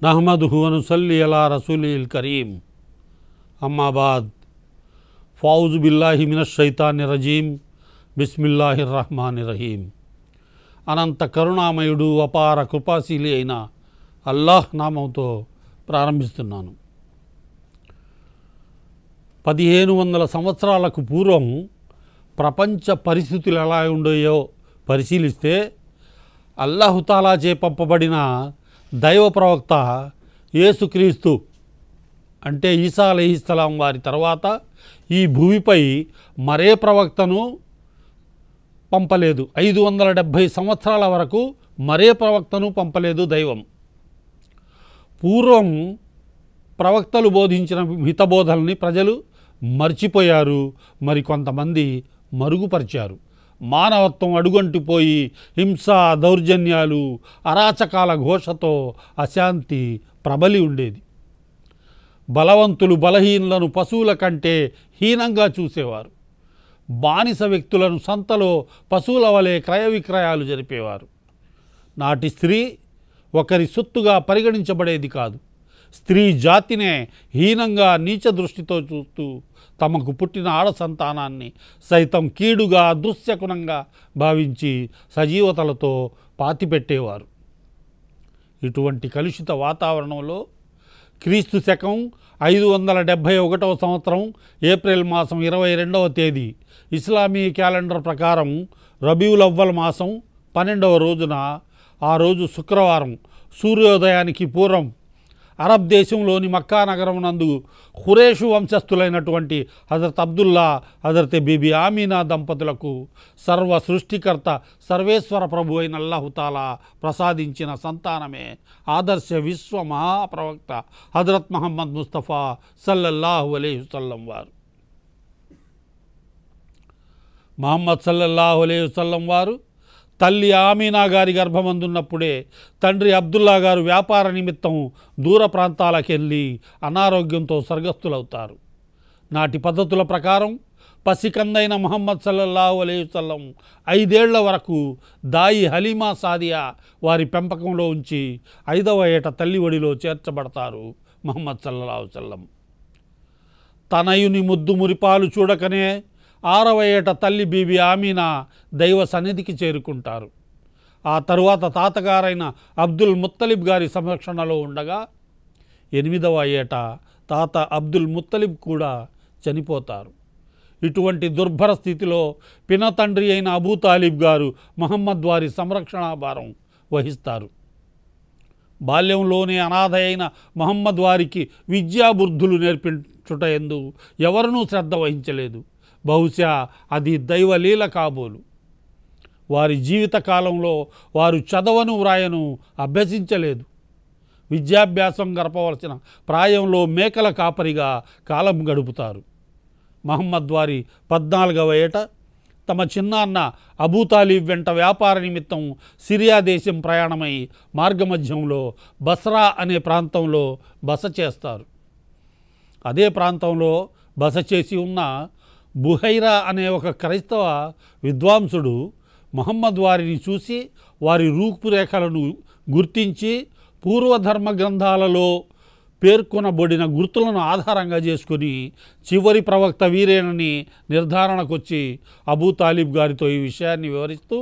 नहमदुहु व नुसल्ली अला रसूलिल करीम अम्मा बाद फ़ाऊज़ु बिल्लाहि मिनश शैतानिर रजीम बिस्मिल्लाहिर रहमानिर रहीम అనంత కరుణామయుడు అపార కృపాశీలి అయిన అల్లాహ్ నామంతో ప్రారంభిస్తున్నాను. 1500 సంవత్సరాలకు పూర్వం ప్రపంచ పరిస్థితులు ఎలా ఉండేయో పరిశీలిస్తే అల్లాహుతాలాచే పంపబడిన దైవ ప్రవక్త యేసుక్రీస్తు అంటే ఈసా అలైహిస్సలాం వారి తర్వాత ఈ భూమిపై మరే ప్రవక్తను పంపలేదు. 570 సంవత్సరాల వరకు మరే ప్రవక్తను పంపలేదు దైవం. పూర్వం ప్రవక్తలు బోధించిన హితబోధల్ని ప్రజలు మర్చిపోయారు, మరికొంతమంది మరుగుపరిచారు. మానవత్వం అడుగంటిపోయి హింస, దౌర్జన్యాలు, అరాచకాల ఘోషతో అశాంతి ప్రబలి ఉండేది. బలవంతులు బలహీనులను పశువుల కంటే హీనంగా చూసేవారు. బానిస వ్యక్తులను సంతలో పశువుల వలె క్రయ విక్రయాలు జరిపేవారు. నాటి స్త్రీ ఒకరి సొత్తుగా పరిగణించబడేది కాదు. స్త్రీ జాతినే హీనంగా నీచ దృష్టితో చూస్తూ తమకు పుట్టిన ఆడ సంతానాన్ని సైతం కీడుగా దుశ్శకునంగా భావించి సజీవతలతో పాతిపెట్టేవారు. ఇటువంటి కలుషిత వాతావరణంలో క్రీస్తు శకం 571వ సంవత్సరం ఏప్రిల్ మాసం 22వ తేదీ ఇస్లామీ క్యాలెండర్ ప్రకారం రబీఉల్ అవ్వల్ మాసం 12వ రోజున, ఆ రోజు శుక్రవారం సూర్యోదయానికి పూర్వం అరబ్ దేశంలోని మక్కా నగరం నందు ఖురేషు వంశస్థులైనటువంటి హజరత్ అబ్దుల్లా, హజరత్ బీబీ ఆమీనా దంపతులకు సర్వ సృష్టికర్త సర్వేశ్వర ప్రభు అయిన అల్లాహుతాలా ప్రసాదించిన సంతానమే ఆదర్శ విశ్వ మహాప్రవక్త హజరత్ మహమ్మద్ ముస్తఫా సల్లల్లాహు అలైహి వసల్లం వారు. మహమ్మద్ సల్లల్లాహు అలైహి వసల్లం వారు తల్లి ఆమీనా గారి గర్భమందున్నప్పుడే తండ్రి అబ్దుల్లా గారు వ్యాపార నిమిత్తం దూర ప్రాంతాలకు వెళ్ళి అనారోగ్యంతో స్వర్గస్థులవుతారు. నాటి పద్ధతుల ప్రకారం పసికందైన మహమ్మద్ సల్లల్లాహు అలైహి వసల్లం 5 ఏళ్ల వరకు దాయి హలీమా సాదియా వారి పెంపకంలో ఉంచి 5వ ఏట తల్లి ఒడిలో చేర్చబడతారు మహమ్మద్ సల్లల్లాహు అలైహి వసల్లం. తనయుని ముద్దు మురిపాలు చూడకనే 6వ ఏట తల్లి బీబీ ఆమీనా దైవ సన్నిధికి చేరుకుంటారు. ఆ తరువాత తాతగారైన అబ్దుల్ ముత్తలిబ్ గారి సంరక్షణలో ఉండగా 8వ ఏట తాత అబ్దుల్ ముత్తలిబ్ కూడా చనిపోతారు. ఇటువంటి దుర్భర స్థితిలో పినతండ్రి అయిన అబూ తాలిబ్ గారు మహమ్మద్ వారి సంరక్షణ భారం వహిస్తారు. బాల్యంలోనే అనాథ అయిన మహమ్మద్ వారికి విద్యాబుద్ధులు నేర్పించుట యందు ఎవరినూ శ్రద్ధ వహించలేదు. బహుశా అది దైవలీల కాబోలు. వారి జీవితకాలంలో వారు చదవను వ్రాయను అభ్యసించలేదు. విద్యాభ్యాసం గడపవలసిన ప్రాయంలో మేకల కాపరిగా కాలం గడుపుతారు. మహమ్మద్ వారి 14వ ఏట తమ చిన్నాన్న అబూ తాలిబ్ వెంట వ్యాపార నిమిత్తం సిరియా దేశం ప్రయాణమై మార్గమధ్యంలో బస్రా అనే ప్రాంతంలో బస చేస్తారు. అదే ప్రాంతంలో బస చేసి ఉన్న బుహైరా అనే ఒక క్రైస్తవ విద్వాంసుడు మహమ్మద్ వారిని చూసి వారి రూపురేఖలను గుర్తించి పూర్వధర్మ గ్రంథాలలో పేర్కొనబడిన గుర్తులను ఆధారంగా చేసుకుని చివరి ప్రవక్త వీరేనని నిర్ధారణకొచ్చి అబూ తాలిబ్ గారితో ఈ విషయాన్ని వివరిస్తూ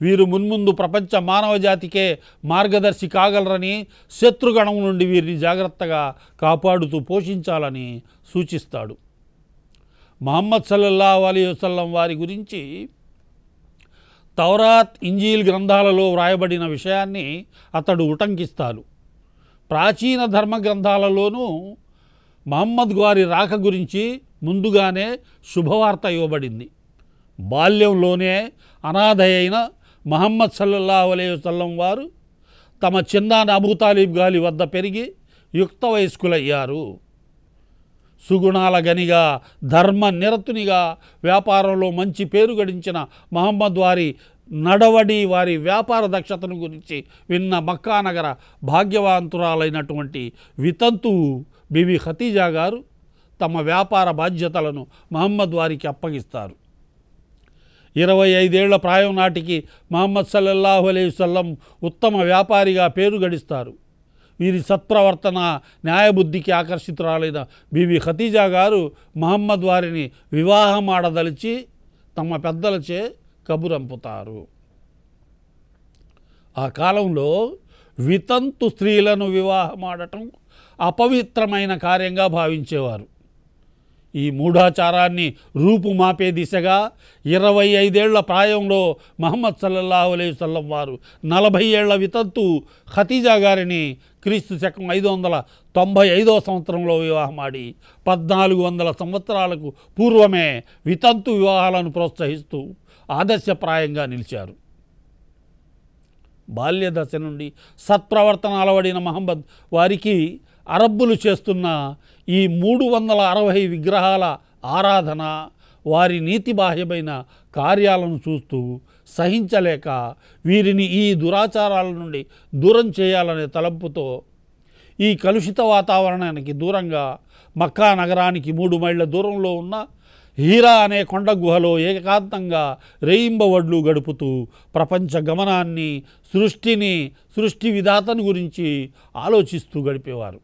వీరు మున్ముందు ప్రపంచ మానవ జాతికే మార్గదర్శి కాగలరని, శత్రుగణం నుండి వీరిని జాగ్రత్తగా కాపాడుతూ పోషించాలని సూచిస్తాడు. మహమ్మద్ సల్లల్లాహు అలైహి వసల్లం వారి గురించి తౌరాత్, ఇంజీల్ గ్రంథాలలో వ్రాయబడిన విషయాన్ని అతడు ఉటంకిస్తాడు. ప్రాచీన ధర్మ గ్రంథాలలోనూ మహమ్మద్ వారి రాక గురించి ముందుగానే శుభవార్త ఇవ్వబడింది. బాల్యంలోనే అనాథ అయిన మహమ్మద్ సల్లల్లాహు అలైహి వసల్లం వారు తమ చిన్నాన్న అబూ తాలిబ్ గారి వద్ద పెరిగి యుక్త వయస్కులయ్యారు. సుగుణాల గనిగా, ధర్మ నిరతునిగా, వ్యాపారంలో మంచి పేరు గడించిన మహమ్మద్ వారి నడవడి, వారి వ్యాపార దక్షతను గురించి విన్న మక్కా నగర భాగ్యవంతురాలైనటువంటి వితంతువు బీబీ ఖతీజా గారు తమ వ్యాపార బాధ్యతలను మహమ్మద్ వారికి అప్పగిస్తారు. 25 ఏళ్ల ప్రాయం నాటికి మహమ్మద్ సల్లల్లాహు అలైహి వసల్లం ఉత్తమ వ్యాపారిగా పేరు గడిస్తారు. వీరి సత్ప్రవర్తన న్యాయబుద్ధికి ఆకర్షితురాలైన బీబీ ఖతీజా గారు మహమ్మద్ వారిని వివాహం ఆడదలిచి తమ పెద్దలచే కబురంపుతారు. ఆ కాలంలో వితంతు స్త్రీలను వివాహమాడటం అపవిత్రమైన కార్యంగా భావించేవారు. ఈ మూఢాచారాన్ని రూపుమాపే దిశగా 25 ఏళ్ల ప్రాయంలో మహమ్మద్ సల్లల్లాహు అలైహి వసల్లం వారు 40 ఏళ్ల వితంతు ఖతీజా గారిని క్రీస్తు శకం 595వ సంవత్సరంలో వివాహమాడి 1400 సంవత్సరాలకు పూర్వమే వితంతు వివాహాలను ప్రోత్సహిస్తూ ఆదర్శప్రాయంగా నిలిచారు. బాల్యదశ నుండి సత్ప్రవర్తన అలవడిన మహమ్మద్ వారికి అరబ్బులు చేస్తున్న ఈ 360 విగ్రహాల ఆరాధన, వారి నీతిబాహ్యమైన కార్యాలను చూస్తూ సహించలేక వీరిని ఈ దురాచారాల నుండి దూరం చేయాలనే తలంపుతో ఈ కలుషిత వాతావరణానికి దూరంగా మక్కా నగరానికి 3 మైళ్ళ దూరంలో ఉన్న హీరా అనే కొండ గుహలో ఏకాంతంగా రేయింబవడ్లు గడుపుతూ ప్రపంచ గమనాన్ని, సృష్టి విధాతను గురించి ఆలోచిస్తూ గడిపేవారు.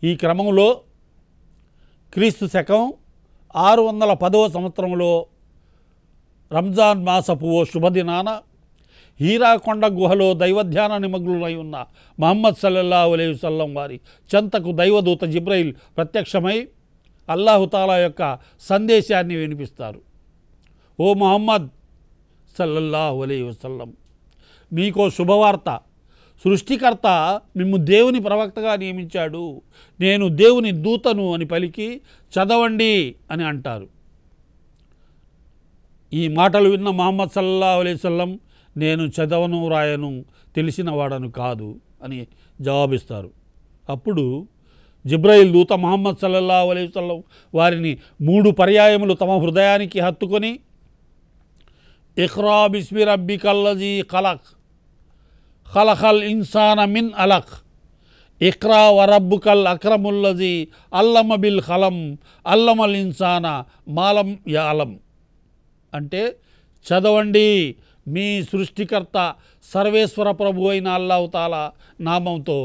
ఈ క్రమంలో క్రీస్తు శకం 610వ సంవత్సరంలో రంజాన్ మాసపు ఓ శుభదినాన హీరా కొండ గుహలో దైవధ్యాన నిమగ్నులై ఉన్న మహమ్మద్ సల్లల్లాహు అలైహి వసల్లం వారి చెంతకు దైవదూత జిబ్రైల్ ప్రత్యక్షమై అల్లాహుతాలా యొక్క సందేశాన్ని వినిపిస్తారు. ఓ మహమ్మద్ సల్లల్లాహు అలైహి వసల్లం, మీకో శుభవార్త. సృష్టికర్త మిమ్ము దేవుని ప్రవక్తగా నియమించాడు. నేను దేవుని దూతను అని పలికి చదవండి అని అంటారు. ఈ మాటలు విన్న మహమ్మద్ సల్లల్లాహు అలైహి వసల్లం, నేను చదవను రాయను, తెలిసిన వాడను కాదు అని జవాబిస్తారు. అప్పుడు జిబ్రాయిల్ దూత మహమ్మద్ సల్లల్లాహు అలైహి వసల్లం వారిని 3 పర్యాయములు తమ హృదయానికి హత్తుకొని ఇఖ్రా బిస్మి రబ్బికల్లజీ ఖలక్ ఖలఖల్ ఇన్సాన మిన్ అలక్ ఇఖ్రా వరబ్బుకల్ అక్రముల్లజీ అల్లమ బిల్ ఖలం అల్లమల్ ఇన్సాన మాలం యాలం అంటే, చదవండి, మీ సృష్టికర్త సర్వేశ్వర ప్రభు అయిన అల్లాహుతాలా నామంతో,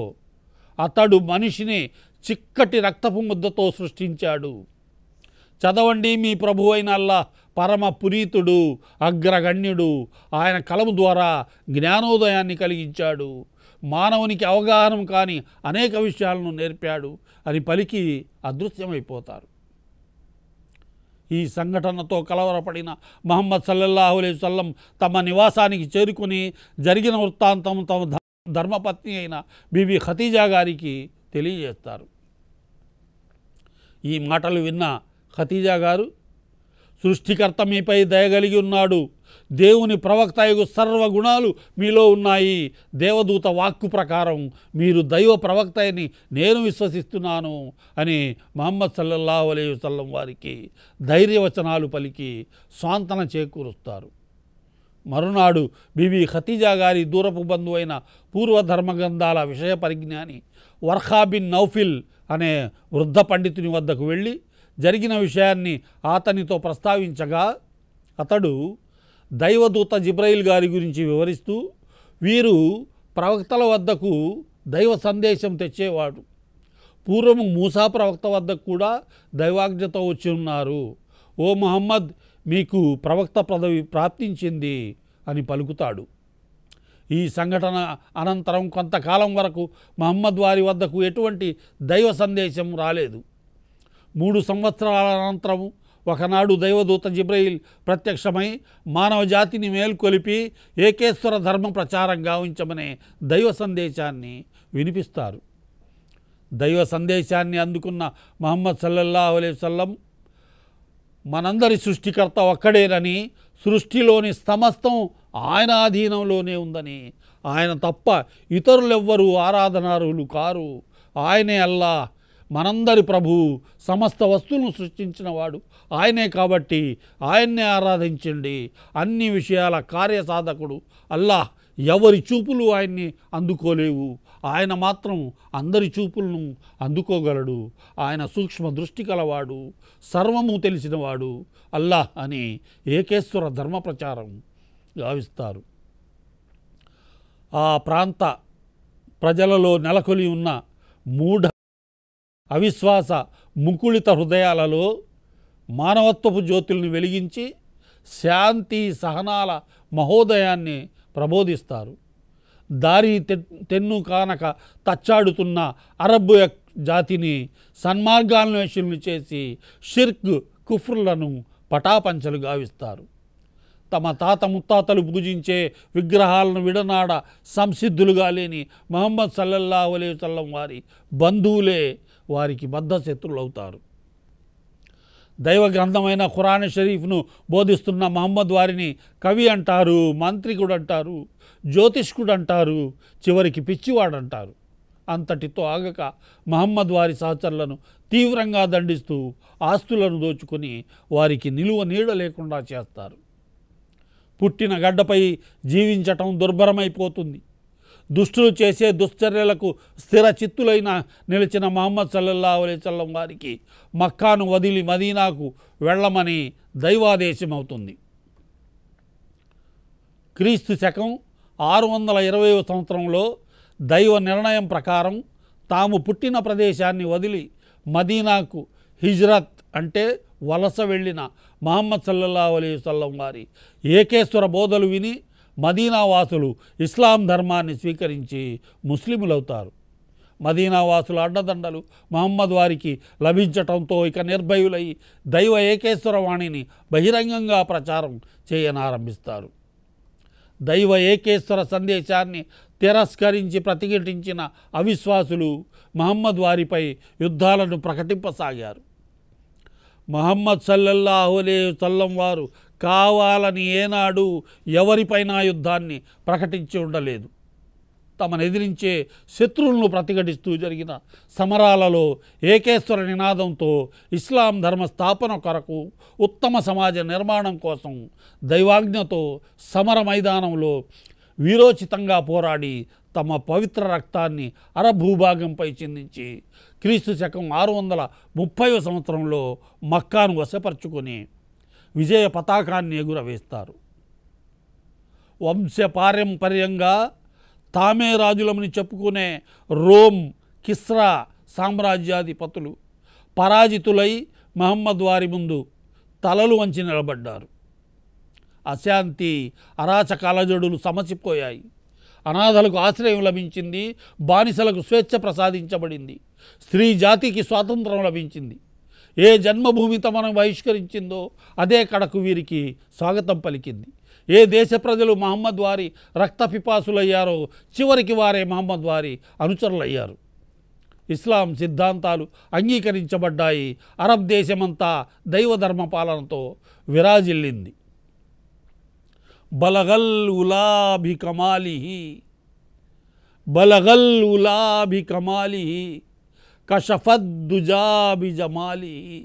అతడు మనిషిని చిక్కటి రక్తపు ముద్దతో సృష్టించాడు. చదవండి, మీ ప్రభు అయిన అల్లాహ్ పరమ పునీతుడు, అగ్రగణ్యుడు. ఆయన కలము ద్వారా జ్ఞానోదయాన్ని కలిగించాడు, మానవునికి అవగాహన కాని అనేక విషయాలను నేర్పాడు అని పలికి అదృశ్యమైపోతారు. ఈ సంఘటనతో కలవరపడిన మహమ్మద్ సల్లల్లాహు అలైహి వసల్లం తమ నివాసానికి చేరుకుని జరిగిన వృత్తాంతం తమ ధర్మపత్ని అయిన బీబీ ఖతీజా గారికి తెలియజేస్తారు. ఈ మాటలు విన్న ఖతీజా గారు, సృష్టికర్త మీపై దయగలిగి ఉన్నాడు, దేవుని ప్రవక్తయగు సర్వగుణాలు మీలో ఉన్నాయి, దేవదూత వాక్కు ప్రకారం మీరు దైవ ప్రవక్త అని నేను విశ్వసిస్తున్నాను అని మహమ్మద్ సల్లల్లాహు అలైహి వసల్లం వారికి ధైర్యవచనాలు పలికి స్వాంతన చేకూరుస్తారు. మరునాడు బీబీ ఖతీజా గారి దూరపు బంధువైన పూర్వధర్మగ్రంథాల విషయ పరిజ్ఞాని వర్ఖా బిన్ నౌఫిల్ అనే వృద్ధ పండితుని వద్దకు వెళ్ళి జరిగిన విషయాన్ని అతనితో ప్రస్తావించగా, అతడు దైవదూత జిబ్రాయిల్ గారి గురించి వివరిస్తూ, వీరు ప్రవక్తల వద్దకు దైవ సందేశం తెచ్చేవాడు, పూర్వము మూసా ప్రవక్త వద్దకు కూడా దైవాజ్ఞతో వచ్చి ఉన్నారు. ఓ మహమ్మద్, మీకు ప్రవక్త పదవి ప్రాప్తించింది అని పలుకుతాడు. ఈ సంఘటన అనంతరం కొంతకాలం వరకు మహమ్మద్ వారి వద్దకు ఎటువంటి దైవ సందేశం రాలేదు. 3 సంవత్సరాల అనంతరం ఒకనాడు దైవదూత జిబ్రాయిల్ ప్రత్యక్షమై మానవ జాతిని మేల్కొలిపి ఏకేశ్వర ధర్మ ప్రచారం గావించమనే దైవ సందేశాన్ని వినిపిస్తారు. దైవ సందేశాన్ని అందుకున్న మహమ్మద్ సల్లల్లాహు అలైహి వసల్లం, మనందరి సృష్టికర్త ఒక్కడేనని, సృష్టిలోని సమస్తం ఆయన అధీనంలోనే ఉందని, ఆయన తప్ప ఇతరులెవ్వరూ ఆరాధనార్హులు కారు, ఆయనే అల్లాహ్, మనందరి ప్రభువు, సమస్త వస్తువులను సృష్టించినవాడు ఆయనే కాబట్టి ఆయన్నే ఆరాధించండి, అన్ని విషయాల కార్యసాధకుడు అల్లాహ్, ఎవరి చూపులు ఆయన్ని అందుకోలేవు, ఆయన మాత్రం అందరి చూపులను అందుకోగలడు, ఆయన సూక్ష్మ దృష్టి కలవాడు, సర్వము తెలిసినవాడు అల్లాహ్ అని ఏకేశ్వర ధర్మ ప్రచారం గావిస్తారు. ఆ ప్రాంత ప్రజలలో నెలకొని ఉన్న మూఢ అవిశ్వాస ముకుళిత హృదయాలలో మానవత్వపు జ్యోతుల్ని వెలిగించి శాంతి సహనాల మహోదయాన్ని ప్రబోధిస్తారు. దారి తెన్ను కానక తచ్చాడుతున్న అరబ్బు జాతిని సన్మార్గాన్వేషణలు చేసి షిర్క్ కుఫ్రులను పటాపంచలు గావిస్తారు. తమ తాత ముత్తాతలు పూజించే విగ్రహాలను విడనాడ సంసిద్ధులుగా లేని ముహమ్మద్ సల్లల్లాహు అలైహి వసల్లం వారి బంధువులే వారికి బద్ధశత్రులవుతారు. దైవ గ్రంథమైన ఖురాన్ షరీఫ్ను బోధిస్తున్న మహమ్మద్ వారిని కవి అంటారు, మాంత్రికుడు అంటారు, జ్యోతిష్కుడు అంటారు, చివరికి పిచ్చివాడంటారు. అంతటితో ఆగక మహమ్మద్ వారి సహచరులను తీవ్రంగా దండిస్తూ ఆస్తులను దోచుకొని వారికి నిలువ నీడ లేకుండా చేస్తారు. పుట్టిన గడ్డపై జీవించటం దుర్భరమైపోతుంది. దుష్టులు చేసే దుశ్చర్యలకు స్థిర చిత్తులైన నిలిచిన ముహమ్మద్ సల్లల్లాహు అలైహి వసల్లం వారికి మక్కాను వదిలి మదీనాకు వెళ్ళమని దైవాదేశం అవుతుంది. క్రీస్తు శకం 620వ సంవత్సరంలో దైవ నిర్ణయం ప్రకారం తాము పుట్టిన ప్రదేశాన్ని వదిలి మదీనాకు హిజ్రత్ అంటే వలస వెళ్ళిన ముహమ్మద్ సల్లల్లాహు అలైహి వసల్లం వారి ఏకేశ్వర బోధలు విని మదీనా వాసులు ఇస్లాం ధర్మాన్ని స్వీకరించి ముస్లిములవుతారు. మదీనా వాసుల అడ్డదండలు మహమ్మద్ వారికి లభించటంతో ఇక నిర్భయులై దైవ ఏకేశ్వర వాణిని బహిరంగంగా ప్రచారం చేయనారంభిస్తారు. దైవ ఏకేశ్వర సందేశాన్ని తిరస్కరించి ప్రతిఘటించిన అవిశ్వాసులు మహమ్మద్ వారిపై యుద్ధాలను ప్రకటింపసాగారు. ముహమ్మద్ సల్లల్లాహు అలైహి వసల్లం వారు కావాలని ఏనాడు ఎవరిపైన యుద్ధాన్ని ప్రకటించి ఉండలేదు. తమను ఎదిరించే శత్రువులను ప్రతిఘటిస్తూ జరిగిన సమరాలలో ఏకేశ్వర నినాదంతో ఇస్లాం ధర్మ స్థాపన కొరకు ఉత్తమ సమాజ నిర్మాణం కోసం దైవాజ్ఞతో సమర మైదానంలో వీరోచితంగా పోరాడి తమ పవిత్ర రక్తాన్ని అరబ్ భూభాగంపై చిందించి క్రీస్తు శకం 630వ సంవత్సరంలో మక్కాను వశపరుచుకొని విజయ పతాకాన్ని ఎగురవేస్తారు. వంశపారంపర్యంగా తామే రాజులమని చెప్పుకునే రోమ్, కిస్రా సామ్రాజ్యాధిపతులు పరాజితులై మహమ్మద్ వారి ముందు తలలు వంచి నిలబడ్డారు. అశాంతి అరాచకాల జడులు సమసిపోయాయి. అనాథలకు ఆశ్రయం లభించింది, బానిసలకు స్వేచ్ఛ ప్రసాదించబడింది, స్త్రీ జాతికి స్వాతంత్రం లభించింది. ఏ జన్మభూమి తమను బహిష్కరించిందో అదే కడకు వీరికి స్వాగతం పలికింది. ఏ దేశ ప్రజలు మహమ్మద్ వారి రక్తపిపాసులయ్యారో చివరికి వారే మహమ్మద్ వారి అనుచరులయ్యారు. ఇస్లాం సిద్ధాంతాలు అంగీకరించబడ్డాయి. అరబ్ దేశమంతా దైవధర్మ పాలనతో విరాజిల్లింది. బలగల్ ఉలాభి కమాలిహి బలగల్ ఉలాభి కమాలిహి కషఫద్దుజాబి జమాలిహి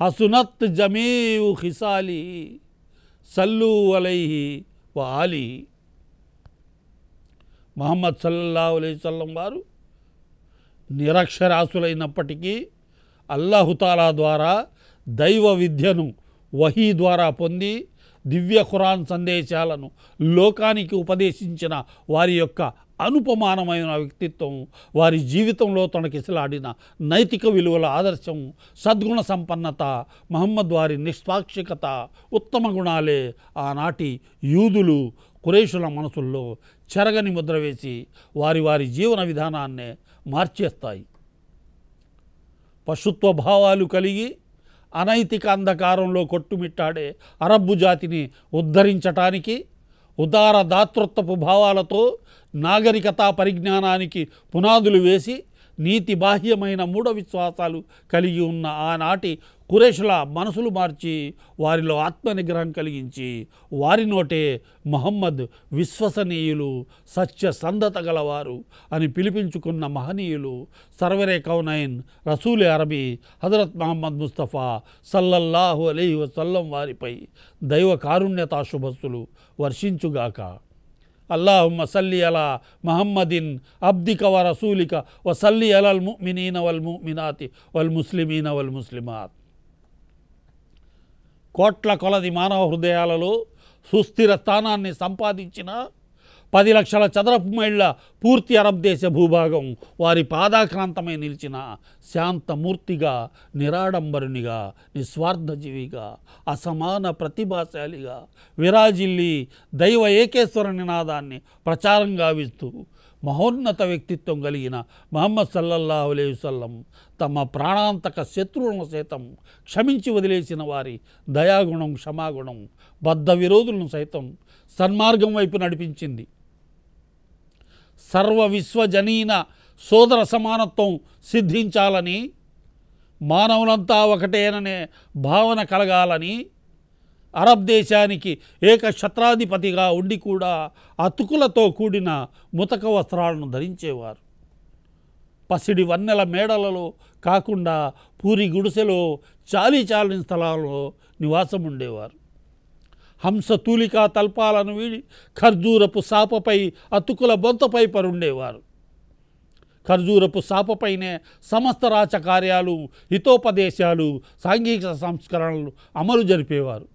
హసునత్ జమీఉ ఖిసాలిహి సల్లు అలైహి వ ఆలిహి. ముహమ్మద్ సల్లల్లాహు అలైహి వసల్లం వారు నిరక్షరాస్యులైనప్పటికీ అల్లాహుతాలా ద్వారా దైవ విద్యను వహీ ద్వారా పొంది దివ్య ఖురాన్ సందేశాలను లోకానికి ఉపదేశించిన వారి యొక్క అనుపమానమైన వ్యక్తిత్వం, వారి జీవితంలో తనకిసలాడిన నైతిక విలువల ఆదర్శం, సద్గుణ సంపన్నత, మహమ్మద్ వారి నిష్పాక్షికత, ఉత్తమ గుణాలే ఆనాటి యూదులు కురైషుల మనసుల్లో చెరగని ముద్ర వేసి వారి వారి జీవన విధానాన్నే మార్చేస్తాయి. పశుత్వ భావాలు కలిగి అనైతిక అంధకారంలో కొట్టుమిట్టాడే అరబ్బు జాతిని ఉద్ధరించటానికి ఉదార దాతృత్వపు భావాలతో నాగరికతా పరిజ్ఞానానికి పునాదులు వేసి నీతి బాహ్యమైన మూఢ విశ్వాసాలు కలిగి ఉన్న ఆనాటి కురైషుల మనసులు మార్చి వారిలో ఆత్మనిగ్రహం కలిగించి వారి నోటే ముహమ్మద్ విశ్వసనీయులు, సత్యసంధత గలవారు అని పిలిపించుకున్న మహనీయులు సర్వరే కౌనైన్ రసూల్ అరబీ హజరత్ మహమ్మద్ ముస్తఫా సల్లల్లాహు అలైహి వసల్లం వారిపై దైవ కారుణ్యతా శుభస్సులు వర్షించుగాక. అల్లాహుమ్మ సల్లి అలా మహమ్మదిన్ అబ్దిక వ రసూలిక వ సల్లి అలల్ ముమినీన వల్ ముమినాతి వల్ ముస్లిమీన వల్ ముస్లిమాత్. కోట్ల కొలది మానవ హృదయాలలో సుస్థిర స్థానాన్ని సంపాదించిన 10 లక్షల చదరపు మైళ్ళ పూర్తి అరబ్ దేశ భూభాగం వారి పాదాక్రాంతమై నిలిచిన శాంతమూర్తిగా, నిరాడంబరునిగా, నిస్వార్థజీవిగా, అసమాన ప్రతిభాశాలిగా విరాజిల్లి దైవ ఏకేశ్వర నినాదాన్ని ప్రచారం గావిస్తూ మహోన్నత వ్యక్తిత్వం కలిగిన ముహమ్మద్ సల్లల్లాహు అలైహి వసల్లం తమ ప్రాణాంతక శత్రువులను సైతం క్షమించి వదిలేసిన వారి దయాగుణం, క్షమాగుణం బద్ధ విరోధులను సైతం సన్మార్గం వైపు నడిపించింది. సర్వ విశ్వజనీన సోదర సమానత్వం సిద్ధించాలని, మానవులంతా ఒకటేననే భావన కలగాలని, అరబ్ దేశానికి ఏకఛత్రాధిపతిగా ఉండి కూడా అతుకులతో కూడిన ముతక వస్త్రాలను ధరించేవారు. పసిడి వన్నెల మేడలలో కాకుండా పూరి గుడిసెలో చాలీచాలని స్థలాల్లో నివాసం ఉండేవారు. హంస తూలికా తల్పాలను వీడి ఖర్జూరపు సాపపై అతుకుల బొంతపై పరుండేవారు. ఖర్జూరపు సాపపైనే సమస్త రాచకార్యాలు, హితోపదేశాలు, సాంఘిక సంస్కరణలు అమలు జరిపేవారు.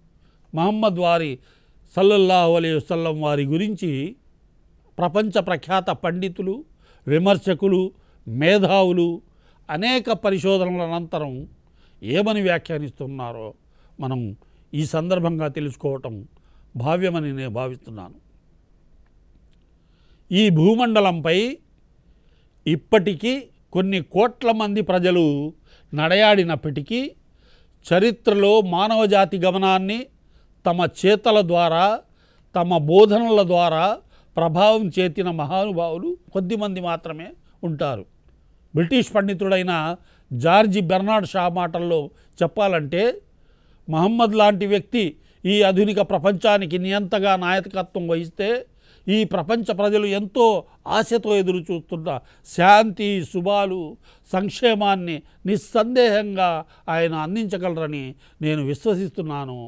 మహమ్మద్ వారి సల్లల్లాహు అలైహి వసల్లం వారి గురించి ప్రపంచ ప్రఖ్యాత పండితులు, విమర్శకులు, మేధావులు అనేక పరిశోధనల అనంతరం ఏమని వ్యాఖ్యానిస్తున్నారో మనం ఈ సందర్భంగా తెలుసుకోవటం భావ్యమని నేను భావిస్తున్నాను. ఈ భూమండలంపై ఇప్పటికీ కొన్ని కోట్ల మంది ప్రజలు నడయాడినప్పటికీ చరిత్రలో మానవజాతి గమనాన్ని తమ చేతల ద్వారా, తమ బోధనల ద్వారా ప్రభావం చేతిన మహానుభావులు కొద్దిమంది మాత్రమే ఉంటారు. బ్రిటిష్ పండితుడైన జార్జి బెర్నార్డ్ షా మాటల్లో చెప్పాలంటే, మహమ్మద్ లాంటి వ్యక్తి ఈ ఆధునిక ప్రపంచానికి నియంతగా నాయకత్వం వహిస్తే ఈ ప్రపంచ ప్రజలు ఎంతో ఆశతో ఎదురు చూస్తున్న శాంతి, శుభాలు, సంక్షేమాన్ని నిస్సందేహంగా ఆయన అందించగలరని నేను విశ్వసిస్తున్నాను.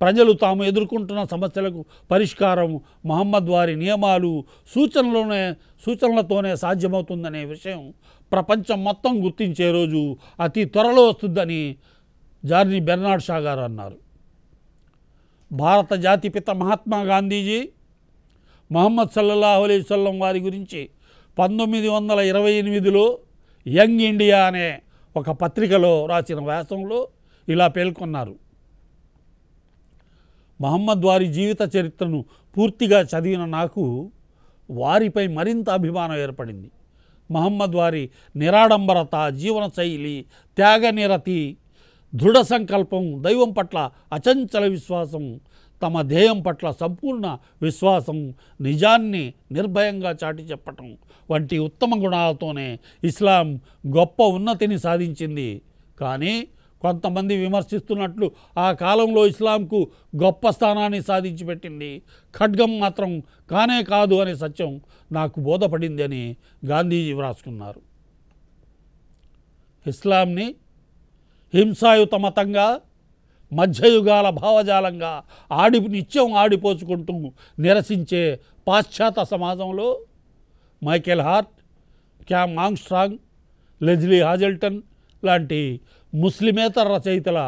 ప్రజలు తాము ఎదుర్కొంటున్న సమస్యలకు పరిష్కారం మహమ్మద్ వారి నియమాలు, సూచనలతోనే సాధ్యమవుతుందనే విషయం ప్రపంచం మొత్తం గుర్తించే రోజు అతి త్వరలో వస్తుందని జార్జి బెర్నార్డ్ షా గారు అన్నారు. భారత జాతిపిత మహాత్మా గాంధీజీ మహమ్మద్ సల్లల్లాహు అలైహి వసల్లం వారి గురించి 1928లో యంగ్ ఇండియా అనే ఒక పత్రికలో రాసిన వ్యాసంలో ఇలా పేర్కొన్నారు. మహమ్మద్ వారి జీవిత చరిత్రను పూర్తిగా చదివిన నాకు వారిపై మరింత అభిమానం ఏర్పడింది. మహమ్మద్ వారి నిరాడంబరత, జీవనశైలి, త్యాగనిరతి, దృఢ సంకల్పం, దైవం పట్ల అచంచల విశ్వాసం, తమ ధ్యేయం పట్ల సంపూర్ణ విశ్వాసం, నిజాన్ని నిర్భయంగా చాటి చెప్పటం వంటి ఉత్తమ గుణాలతోనే ఇస్లాం గొప్ప ఉన్నతిని సాధించింది. కానీ కొంతమంది విమర్శిస్తున్నట్లు ఆ కాలంలో ఇస్లాంకు గొప్ప స్థానాన్ని సాధించి పెట్టింది ఖడ్గం మాత్రం కానే కాదు అనే సత్యం నాకు బోధపడింది అని గాంధీజీ వ్రాసుకున్నారు. ఇస్లాంని హింసాయుత మతంగా, మధ్యయుగాల భావజాలంగా నిత్యం ఆడిపోచుకుంటూ నిరసించే పాశ్చాత్య సమాజంలో మైకేల్ హార్ట్, క్యామ్ ఆర్మ్స్ట్రాంగ్, లెజ్లీ హాజెల్టన్ లాంటి ముస్లిమేతర రచయితల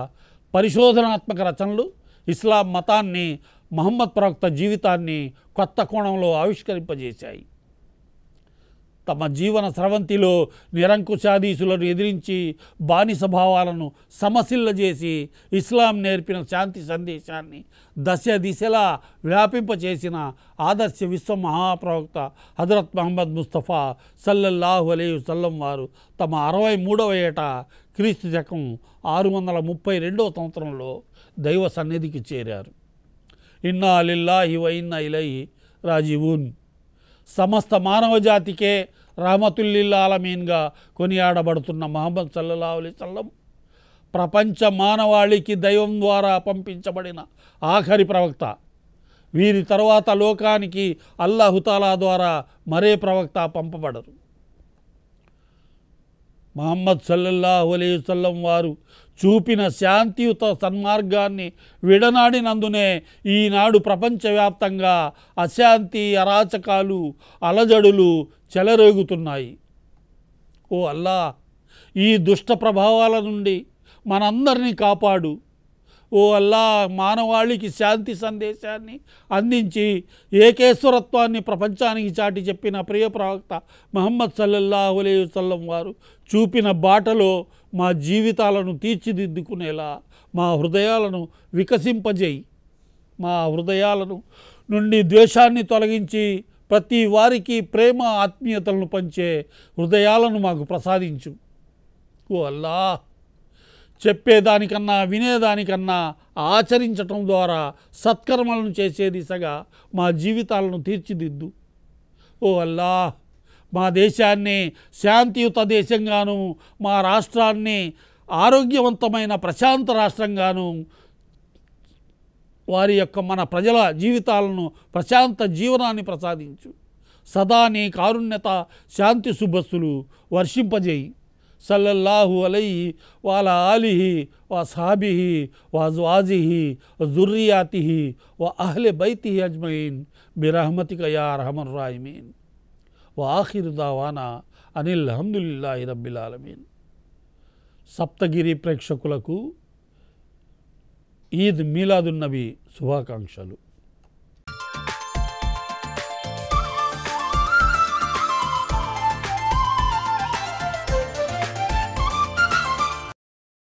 పరిశోధనాత్మక రచనలు ఇస్లాం మతాన్ని, మహమ్మద్ ప్రవక్త జీవితాన్ని కొత్త కోణంలో ఆవిష్కరింపజేశాయి. తమ జీవన స్రవంతిలో నిరంకుశాధీశులను ఎదిరించి బానిస భావాలను సమసిల్లజేసి ఇస్లాం నేర్పిన శాంతి సందేశాన్ని దశ దిశలా వ్యాపింపచేసిన ఆదర్శ విశ్వ మహాప్రవక్త హజరత్ మహమ్మద్ ముస్తఫా సల్లల్లాహు అలైహి వసల్లం వారు తమ 63వ ఏట క్రీస్తు శకం 632వ సంవత్సరంలో దైవ సన్నిధికి చేరారు. ఇన్నా లిల్లాహి వ ఇన్నా ఇలైహి రాజిఊన్. సమస్త మానవజాతికే రహమతుల్లిల్ ఆలమీన్గా కొనియాడబడుతున్న మహమ్మద్ సల్లల్లాహు అలైహి వసల్లం ప్రపంచ మానవాళికి దైవం ద్వారా పంపించబడిన ఆఖరి ప్రవక్త. వీరి తరువాత లోకానికి అల్లాహుతాలా ద్వారా మరే ప్రవక్త పంపబడరు. మహమ్మద్ సల్లల్లాహు అలైహి వసల్లం వారు చూపిన శాంతియుత సన్మార్గాన్ని విడనాడినందునే ఈనాడు ప్రపంచవ్యాప్తంగా అశాంతి, అరాచకాలు, అలజడులు చెలరేగుతున్నాయి. ఓ అల్లా, ఈ దుష్ట ప్రభావాల నుండి మనందరినీ కాపాడు. ఓ అల్లా, మానవాళికి శాంతి సందేశాన్ని అందించి ఏకేశ్వరత్వాన్ని ప్రపంచానికి చాటి చెప్పిన ప్రియ ప్రవక్త ముహమ్మద్ సల్లల్లాహు అలైహి వసల్లం వారు చూపిన బాటలో మా జీవితాలను తీర్చిదిద్దుకునేలా మా హృదయాలను వికసింపజేయి. మా హృదయాలను నుండి ద్వేషాన్ని తొలగించి ప్రతి వారికి ప్రేమ ఆత్మీయతలను పంచే హృదయాలను మాకు ప్రసాదించు. ఓ అల్లా, చెప్పేదానికన్నా వినేదానికన్నా ఆచరించటం ద్వారా సత్కర్మలను చేసే దిశగా మా జీవితాలను తీర్చిదిద్దు. ఓ అల్లా, మా దేశాన్ని శాంతియుత దేశంగాను, మా రాష్ట్రాన్ని ఆరోగ్యవంతమైన ప్రశాంత రాష్ట్రంగాను, వారి యొక్క మన ప్రజల జీవితాలను ప్రశాంత జీవనాన్ని ప్రసాదించు. సదా నీ కారుణ్యత శాంతి సుబస్సులు వర్షింపజేయి. సల్లల్లాహు అలైహి వాలా ఆలిహి వ సహాబిహి వ అజ్వాజిహి వ జుర్రియాతిహి వ అహ్లె బైతిహి అజ్మయిన్ బిరహ్మతిక యా అర్హమర్ రాహిమీన్. వ ఆఖిరు దావానా అనిల్ హమ్దులిల్లాహి రబ్బిల్ ఆలమీన్. సప్తగిరి ప్రేక్షకులకు ఈద్ మీలాదున్నబీ శుభాకాంక్షలు.